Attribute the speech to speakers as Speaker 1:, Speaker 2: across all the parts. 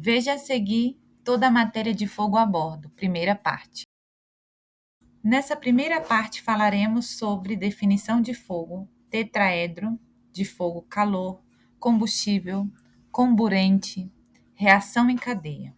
Speaker 1: Veja a seguir toda a matéria de fogo a bordo, primeira parte. Nessa primeira parte falaremos sobre definição de fogo, tetraedro, de fogo, calor, combustível, comburente, reação em cadeia.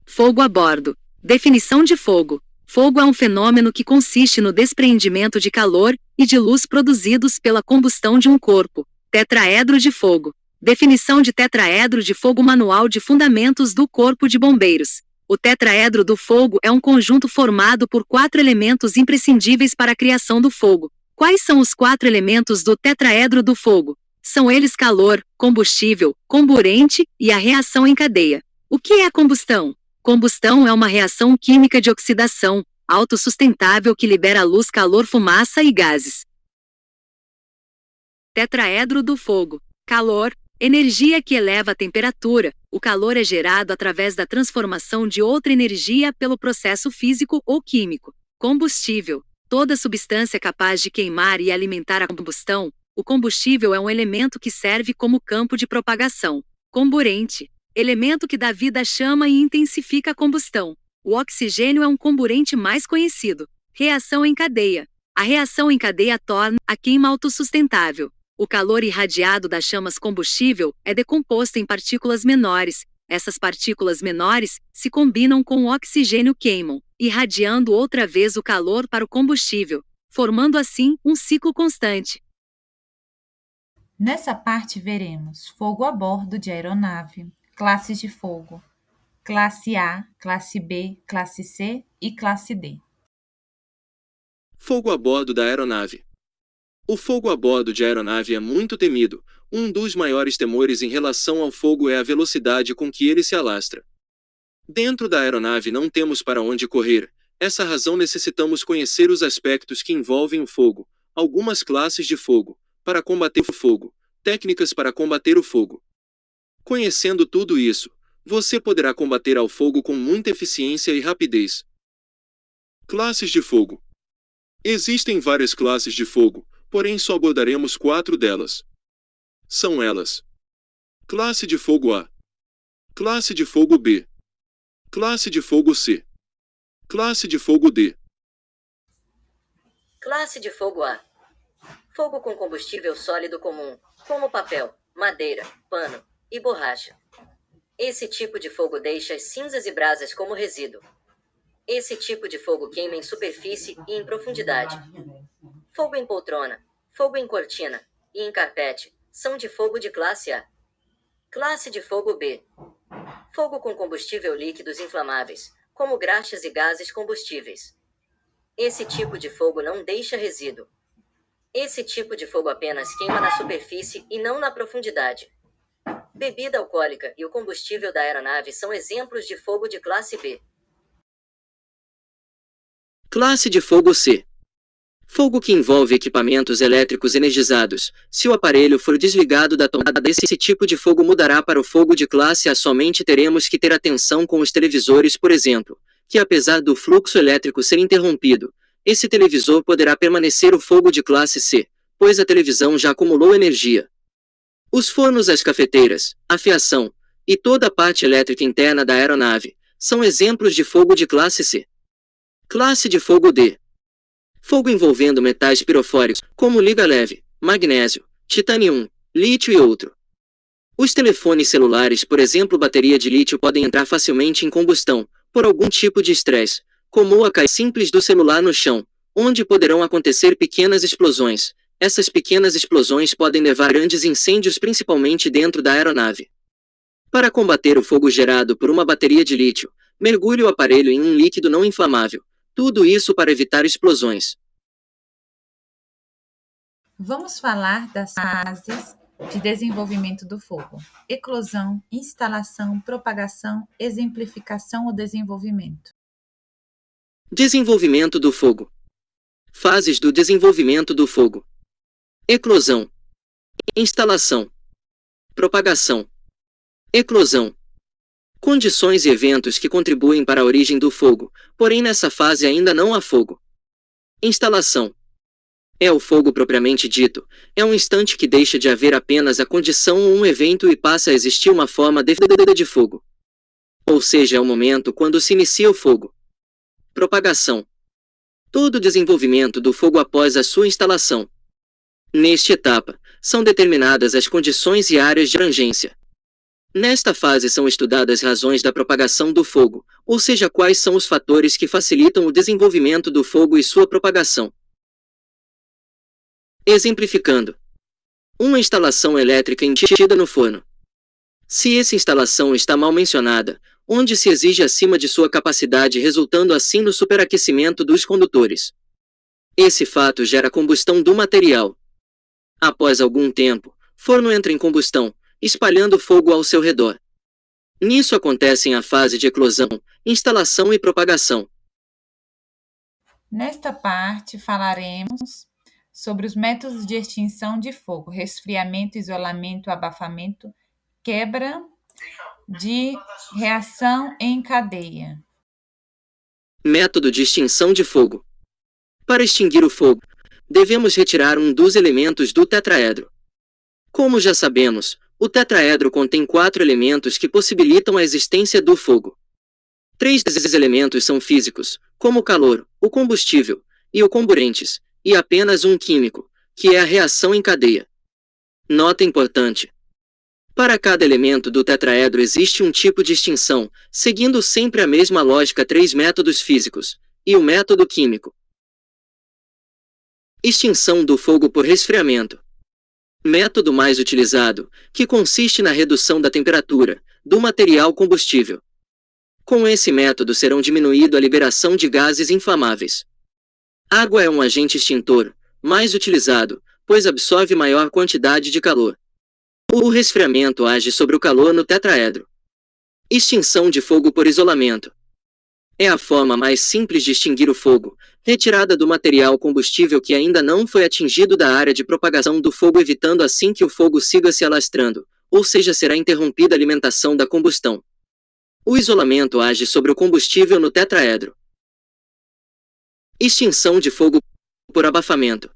Speaker 2: Fogo a bordo. Definição de fogo. Fogo é um fenômeno que consiste no despreendimento de calor e de luz produzidos pela combustão de um corpo. Tetraedro de fogo. Definição de tetraedro de fogo. Manual de Fundamentos do Corpo de Bombeiros. O tetraedro do fogo é um conjunto formado por 4 elementos imprescindíveis para a criação do fogo. Quais são os 4 elementos do tetraedro do fogo? São eles calor, combustível, comburente e a reação em cadeia. O que é a combustão? Combustão é uma reação química de oxidação, autossustentável que libera luz, calor, fumaça e gases. Tetraedro do fogo. Calor, energia que eleva a temperatura. O calor é gerado através da transformação de outra energia pelo processo físico ou químico. Combustível. Toda substância capaz de queimar e alimentar a combustão. O combustível é um elemento que serve como campo de propagação. Comburente. Elemento que dá vida à chama e intensifica a combustão. O oxigênio é um comburente mais conhecido. Reação em cadeia. A reação em cadeia torna a queima autossustentável. O calor irradiado das chamas combustível é decomposto em partículas menores. Essas partículas menores se combinam com o oxigênio e queimam, irradiando outra vez o calor para o combustível, formando assim um ciclo constante.
Speaker 1: Nessa parte veremos fogo a bordo de aeronave, classes de fogo, classe A, classe B, classe C e classe D.
Speaker 3: Fogo a bordo da aeronave. O fogo a bordo de aeronave é muito temido. Um dos maiores temores em relação ao fogo é a velocidade com que ele se alastra. Dentro da aeronave não temos para onde correr. Essa razão necessitamos conhecer os aspectos que envolvem o fogo, algumas classes de fogo, para combater o fogo, técnicas para combater o fogo. Conhecendo tudo isso, você poderá combater ao fogo com muita eficiência e rapidez. Classes de fogo. Existem várias classes de fogo, porém só abordaremos 4 delas. São elas: classe de fogo A, classe de fogo B, classe de fogo C, classe de fogo D.
Speaker 4: Classe de fogo A. Fogo com combustível sólido comum, como papel, madeira, pano e borracha. Esse tipo de fogo deixa as cinzas e brasas como resíduo. Esse tipo de fogo queima em superfície e em profundidade. Fogo em poltrona, fogo em cortina e em carpete são de fogo de classe A. Classe de fogo B. Fogo com combustível líquidos inflamáveis, como graxas e gases combustíveis. Esse tipo de fogo não deixa resíduo. Esse tipo de fogo apenas queima na superfície e não na profundidade. Bebida alcoólica e o combustível da aeronave são exemplos de fogo de classe B.
Speaker 3: Classe de fogo C. Fogo que envolve equipamentos elétricos energizados. Se o aparelho for desligado da tomada, esse tipo de fogo mudará para o fogo de classe A. Somente teremos que ter atenção com os televisores, por exemplo, que apesar do fluxo elétrico ser interrompido, esse televisor poderá permanecer o fogo de classe C, pois a televisão já acumulou energia. Os fornos, as cafeteiras, a fiação e toda a parte elétrica interna da aeronave são exemplos de fogo de classe C. Classe de fogo D. Fogo envolvendo metais pirofóricos, como liga leve, magnésio, titânio, lítio e outro. Os telefones celulares, por exemplo, bateria de lítio, podem entrar facilmente em combustão, por algum tipo de estresse, como a caída simples do celular no chão, onde poderão acontecer pequenas explosões. Essas pequenas explosões podem levar a grandes incêndios, principalmente dentro da aeronave. Para combater o fogo gerado por uma bateria de lítio, mergulhe o aparelho em um líquido não inflamável. Tudo isso para evitar explosões.
Speaker 1: Vamos falar das fases de desenvolvimento do fogo: eclosão, instalação, propagação, exemplificação ou desenvolvimento.
Speaker 3: Desenvolvimento do fogo. Fases do desenvolvimento do fogo: eclosão, instalação, propagação, eclosão. Condições e eventos que contribuem para a origem do fogo, porém nessa fase ainda não há fogo. Instalação. É o fogo propriamente dito. É um instante que deixa de haver apenas a condição ou um evento e passa a existir uma forma definida de fogo. Ou seja, é o momento quando se inicia o fogo. Propagação. Todo o desenvolvimento do fogo após a sua instalação. Nesta etapa, são determinadas as condições e áreas de abrangência. Nesta fase são estudadas razões da propagação do fogo, ou seja, quais são os fatores que facilitam o desenvolvimento do fogo e sua propagação. Exemplificando. Uma instalação elétrica embutida no forno. Se essa instalação está mal mencionada, onde se exige acima de sua capacidade, resultando assim no superaquecimento dos condutores. Esse fato gera combustão do material. Após algum tempo, forno entra em combustão, espalhando fogo ao seu redor. Nisso acontecem a fase de eclosão, instalação e propagação.
Speaker 1: Nesta parte falaremos sobre os métodos de extinção de fogo: resfriamento, isolamento, abafamento, quebra de reação em cadeia.
Speaker 3: Método de extinção de fogo. Para extinguir o fogo, devemos retirar um dos elementos do tetraedro. Como já sabemos, o tetraedro contém 4 elementos que possibilitam a existência do fogo. 3 desses elementos são físicos, como o calor, o combustível e o comburentes, e apenas um químico, que é a reação em cadeia. Nota importante. Para cada elemento do tetraedro existe um tipo de extinção, seguindo sempre a mesma lógica: 3 métodos físicos e o método químico. Extinção do fogo por resfriamento. Método mais utilizado, que consiste na redução da temperatura do material combustível. Com esse método serão diminuída a liberação de gases inflamáveis. Água é um agente extintor, mais utilizado, pois absorve maior quantidade de calor. O resfriamento age sobre o calor no tetraedro. Extinção de fogo por isolamento. É a forma mais simples de extinguir o fogo, retirada do material combustível que ainda não foi atingido da área de propagação do fogo, evitando assim que o fogo siga se alastrando, ou seja, será interrompida a alimentação da combustão. O isolamento age sobre o combustível no tetraedro. Extinção de fogo por abafamento.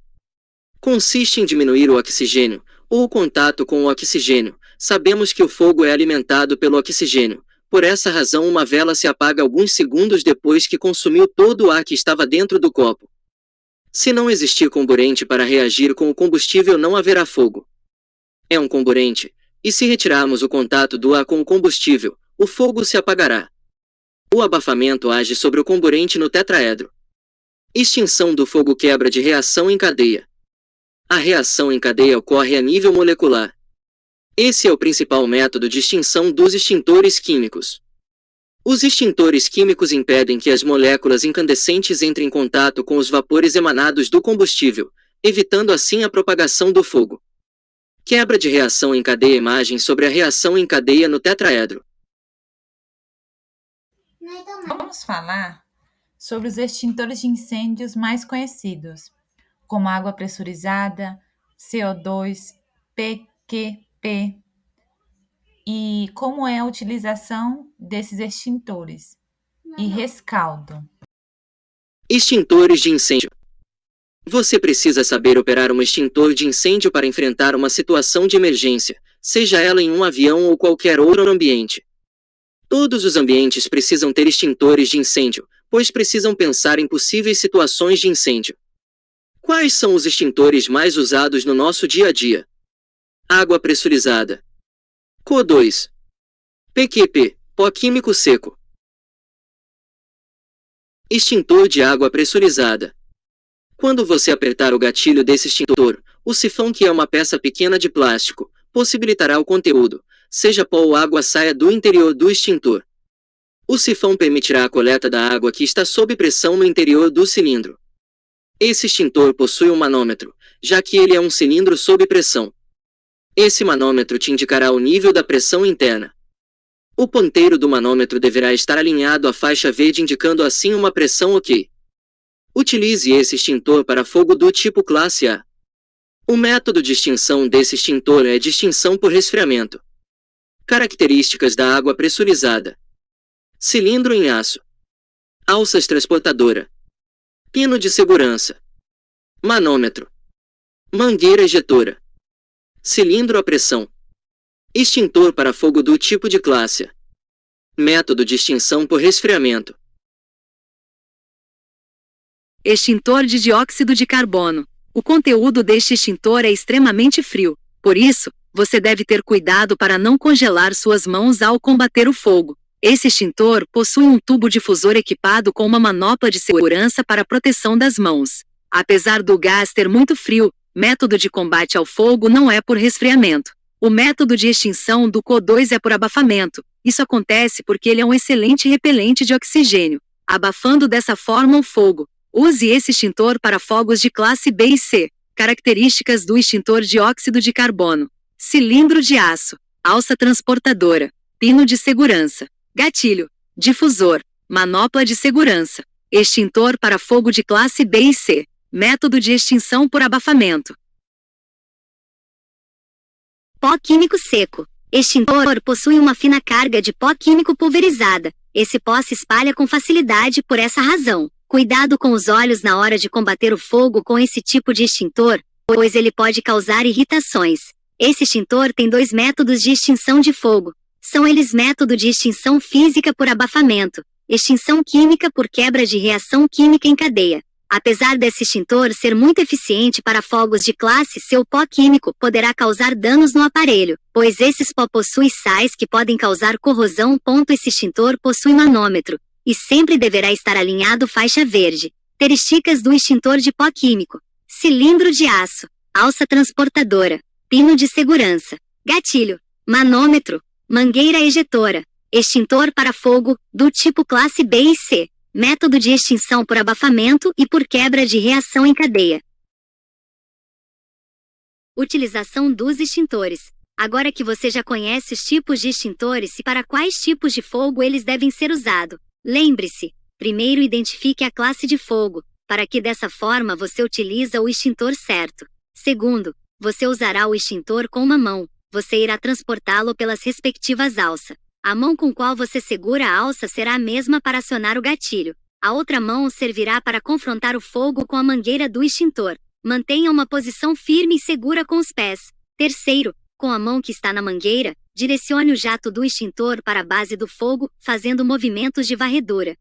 Speaker 3: Consiste em diminuir o oxigênio, ou o contato com o oxigênio. Sabemos que o fogo é alimentado pelo oxigênio. Por essa razão, uma vela se apaga alguns segundos depois que consumiu todo o ar que estava dentro do copo. Se não existir comburente para reagir com o combustível, não haverá fogo. É um comburente, e se retirarmos o contato do ar com o combustível, o fogo se apagará. O abafamento age sobre o comburente no tetraedro. Extinção do fogo. Quebra de reação em cadeia. A reação em cadeia ocorre a nível molecular. Esse é o principal método de extinção dos extintores químicos. Os extintores químicos impedem que as moléculas incandescentes entrem em contato com os vapores emanados do combustível, evitando assim a propagação do fogo. Quebra de reação em cadeia. Imagem sobre a reação em cadeia no tetraedro.
Speaker 1: Vamos falar sobre os extintores de incêndios mais conhecidos, como água pressurizada, CO2, PQP, e como é a utilização desses extintores, e rescaldo.
Speaker 3: Extintores de incêndio. Você precisa saber operar um extintor de incêndio para enfrentar uma situação de emergência, seja ela em um avião ou qualquer outro ambiente. Todos os ambientes precisam ter extintores de incêndio, pois precisam pensar em possíveis situações de incêndio. Quais são os extintores mais usados no nosso dia a dia? Água pressurizada. CO2. PQP, pó químico seco. Extintor de água pressurizada. Quando você apertar o gatilho desse extintor, o sifão, que é uma peça pequena de plástico, possibilitará o conteúdo, seja pó ou água, saia do interior do extintor. O sifão permitirá a coleta da água que está sob pressão no interior do cilindro. Esse extintor possui um manômetro, já que ele é um cilindro sob pressão. Esse manômetro te indicará o nível da pressão interna. O ponteiro do manômetro deverá estar alinhado à faixa verde, indicando assim uma pressão ok. Utilize esse extintor para fogo do tipo classe A. O método de extinção desse extintor é de extinção por resfriamento. Características da água pressurizada. Cilindro em aço. Alças transportadora. Pino de segurança. manômetro, mangueira ejetora, cilindro à pressão, extintor para fogo do tipo de classe A, método de extinção por resfriamento,
Speaker 2: extintor de dióxido de carbono. O conteúdo deste extintor é extremamente frio, por isso, você deve ter cuidado para não congelar suas mãos ao combater o fogo. Esse extintor possui um tubo difusor equipado com uma manopla de segurança para proteção das mãos. Apesar do gás ter muito frio, método de combate ao fogo não é por resfriamento. O método de extinção do CO2 é por abafamento. Isso acontece porque ele é um excelente repelente de oxigênio, abafando dessa forma o fogo. Use esse extintor para fogos de classe B e C. Características do extintor de dióxido de carbono: cilindro de aço, alça transportadora, pino de segurança, gatilho, difusor, manopla de segurança, extintor para fogo de classe B e C, método de extinção por abafamento.
Speaker 5: Pó químico seco. Extintor possui uma fina carga de pó químico pulverizada. Esse pó se espalha com facilidade por essa razão. Cuidado com os olhos na hora de combater o fogo com esse tipo de extintor, pois ele pode causar irritações. Esse extintor tem 2 métodos de extinção de fogo. São eles método de extinção física por abafamento, extinção química por quebra de reação química em cadeia. Apesar desse extintor ser muito eficiente para fogos de classe C, o pó químico poderá causar danos no aparelho, pois esses pó possuem sais que podem causar corrosão. Esse extintor possui manômetro e sempre deverá estar alinhado faixa verde. Características do extintor de pó químico: cilindro de aço, alça transportadora, pino de segurança, gatilho, manômetro, mangueira ejetora, extintor para fogo do tipo classe B e C. Método de extinção por abafamento e por quebra de reação em cadeia. Utilização dos extintores. Agora que você já conhece os tipos de extintores e para quais tipos de fogo eles devem ser usados, lembre-se, primeiro identifique a classe de fogo, para que dessa forma você utiliza o extintor certo. Segundo, você usará o extintor com uma mão, você irá transportá-lo pelas respectivas alças. A mão com qual você segura a alça será a mesma para acionar o gatilho. A outra mão servirá para confrontar o fogo com a mangueira do extintor. Mantenha uma posição firme e segura com os pés. Terceiro, com a mão que está na mangueira, direcione o jato do extintor para a base do fogo, fazendo movimentos de varredura.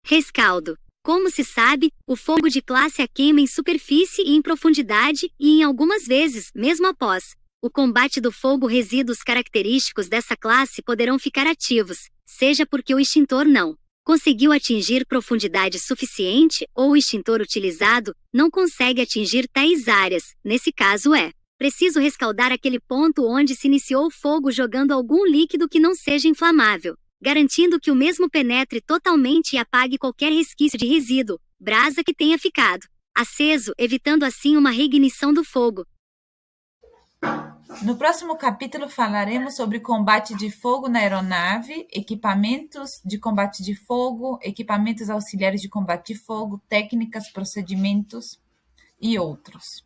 Speaker 5: Rescaldo. Como se sabe, o fogo de classe A queima em superfície e em profundidade e, em algumas vezes, mesmo após o combate do fogo, resíduos característicos dessa classe poderão ficar ativos, seja porque o extintor não conseguiu atingir profundidade suficiente ou o extintor utilizado não consegue atingir tais áreas. Nesse caso é preciso rescaldar aquele ponto onde se iniciou o fogo jogando algum líquido que não seja inflamável, garantindo que o mesmo penetre totalmente e apague qualquer resquício de resíduo, brasa que tenha ficado aceso, evitando assim uma reignição do fogo.
Speaker 1: No próximo capítulo falaremos sobre combate de fogo na aeronave, equipamentos de combate de fogo, equipamentos auxiliares de combate de fogo, técnicas, procedimentos e outros.